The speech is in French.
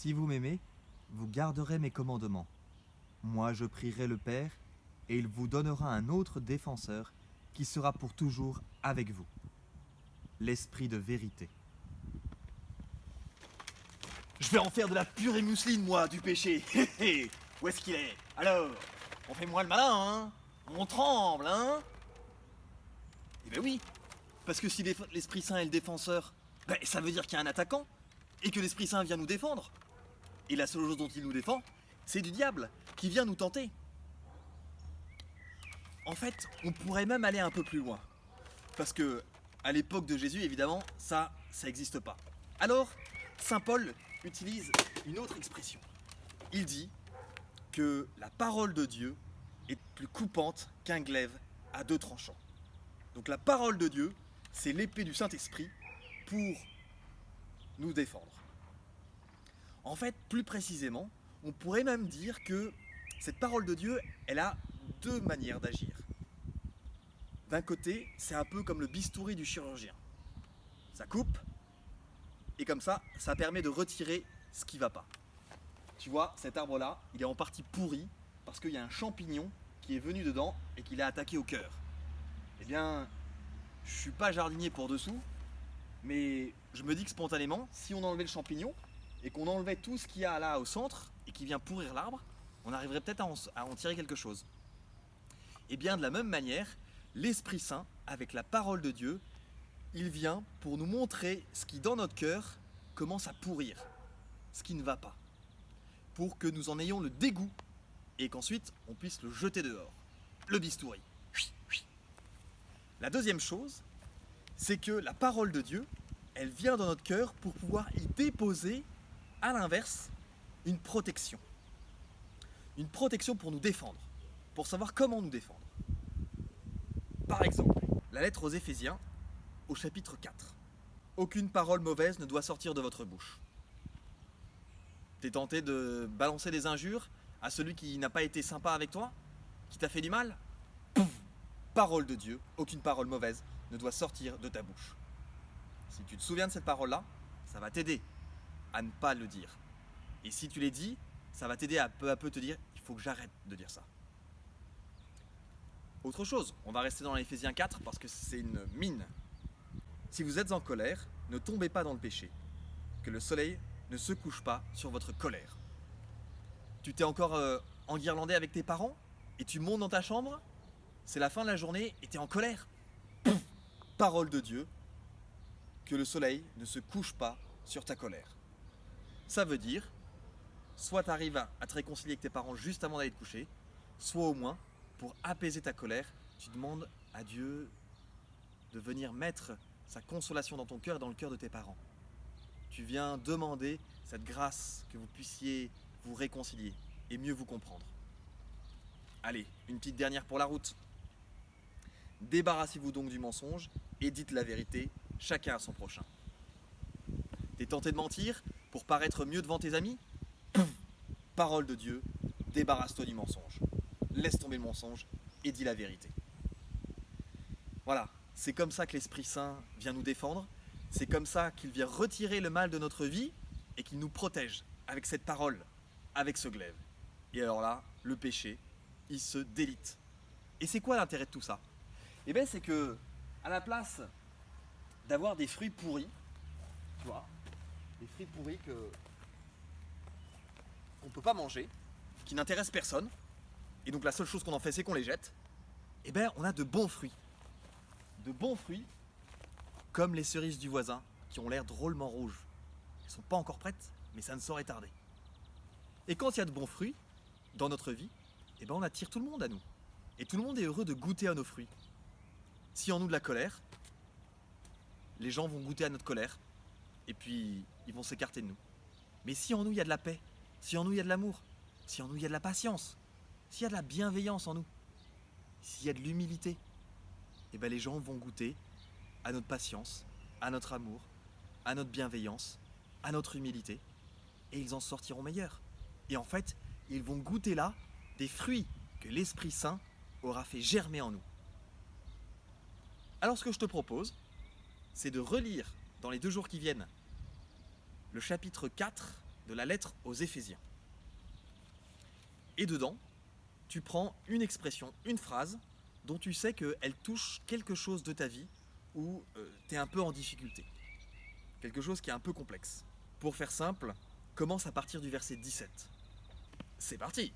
Si vous m'aimez, vous garderez mes commandements. Moi je prierai le Père, et il vous donnera un autre défenseur qui sera pour toujours avec vous. L'Esprit de vérité. Je vais en faire de la purée mousseline, moi, du péché. Hé hé, où est-ce qu'il est? Alors, on fait moins le malin, hein? On tremble, hein? Eh ben oui, parce que si l'Esprit Saint est le défenseur, ben, ça veut dire qu'il y a un attaquant, et que l'Esprit Saint vient nous défendre. Et la seule chose dont il nous défend, c'est du diable, qui vient nous tenter. En fait, on pourrait même aller un peu plus loin. Parce que, à l'époque de Jésus, évidemment, ça n'existe pas. Alors, Saint Paul utilise une autre expression. Il dit que la parole de Dieu est plus coupante qu'un glaive à deux tranchants. Donc la parole de Dieu, c'est l'épée du Saint-Esprit pour nous défendre. En fait, plus précisément, on pourrait même dire que cette parole de Dieu, elle a deux manières d'agir. D'un côté, c'est un peu comme le bistouri du chirurgien. Ça coupe, et comme ça permet de retirer ce qui ne va pas. Tu vois, cet arbre-là, il est en partie pourri parce qu'il y a un champignon qui est venu dedans et qui l'a attaqué au cœur. Eh bien, je suis pas jardinier pour dessous, mais je me dis que spontanément, si on enlevait le champignon et qu'on enlevait tout ce qu'il y a là au centre et qui vient pourrir l'arbre, on arriverait peut-être à en tirer quelque chose. Et bien, de la même manière, l'Esprit Saint, avec la parole de Dieu, il vient pour nous montrer ce qui, dans notre cœur, commence à pourrir, ce qui ne va pas, pour que nous en ayons le dégoût et qu'ensuite on puisse le jeter dehors, le bistouri. La deuxième chose, c'est que la parole de Dieu, elle vient dans notre cœur pour pouvoir y déposer, à l'inverse, une protection. Une protection pour nous défendre, pour savoir comment nous défendre. Par exemple, la lettre aux Éphésiens, au chapitre 4. Aucune parole mauvaise ne doit sortir de votre bouche. T'es tenté de balancer des injures à celui qui n'a pas été sympa avec toi, qui t'a fait du mal? Pouf! Parole de Dieu, aucune parole mauvaise ne doit sortir de ta bouche. Si tu te souviens de cette parole-là, ça va t'aider à ne pas le dire. Et si tu l'es dit, ça va t'aider à peu te dire, il faut que j'arrête de dire ça. Autre chose, on va rester dans l'Éphésiens 4 parce que c'est une mine. Si vous êtes en colère, ne tombez pas dans le péché, que le soleil ne se couche pas sur votre colère. Tu t'es encore enguirlandé avec tes parents et tu montes dans ta chambre, c'est la fin de la journée et tu es en colère. Pouf! Parole de Dieu, que le soleil ne se couche pas sur ta colère. Ça veut dire, soit tu arrives à te réconcilier avec tes parents juste avant d'aller te coucher, soit au moins, pour apaiser ta colère, tu demandes à Dieu de venir mettre sa consolation dans ton cœur et dans le cœur de tes parents. Tu viens demander cette grâce que vous puissiez vous réconcilier et mieux vous comprendre. Allez, une petite dernière pour la route. Débarrassez-vous donc du mensonge et dites la vérité, chacun à son prochain. T'es tenté de mentir pour paraître mieux devant tes amis? Pouf! Parole de Dieu, débarrasse-toi du mensonge. Laisse tomber le mensonge et dis la vérité. Voilà, c'est comme ça que l'Esprit Saint vient nous défendre. C'est comme ça qu'il vient retirer le mal de notre vie et qu'il nous protège avec cette parole, avec ce glaive. Et alors là, le péché, il se délite. Et c'est quoi l'intérêt de tout ça? Eh bien, c'est que, à la place d'avoir des fruits pourris, tu vois, des fruits pourris qu'on ne peut pas manger, qui n'intéressent personne, et donc la seule chose qu'on en fait, c'est qu'on les jette, eh bien, on a de bons fruits. De bons fruits, comme les cerises du voisin, qui ont l'air drôlement rouges. Elles ne sont pas encore prêtes, mais ça ne saurait tarder. Et quand il y a de bons fruits, dans notre vie, eh ben on attire tout le monde à nous. Et tout le monde est heureux de goûter à nos fruits. Si en nous de la colère, les gens vont goûter à notre colère, et puis ils vont s'écarter de nous. Mais si en nous il y a de la paix, si en nous il y a de l'amour, si en nous il y a de la patience, s'il y a de la bienveillance en nous, s'il y a de l'humilité, eh ben les gens vont goûter à notre patience, à notre amour, à notre bienveillance, à notre humilité, et ils en sortiront meilleurs. Et en fait, ils vont goûter là des fruits que l'Esprit Saint aura fait germer en nous. Alors ce que je te propose, c'est de relire dans les 2 jours qui viennent le chapitre 4 de la lettre aux Éphésiens. Et dedans, tu prends une expression, une phrase, dont tu sais qu'elle touche quelque chose de ta vie où tu es un peu en difficulté. Quelque chose qui est un peu complexe. Pour faire simple, commence à partir du verset 17. C'est parti!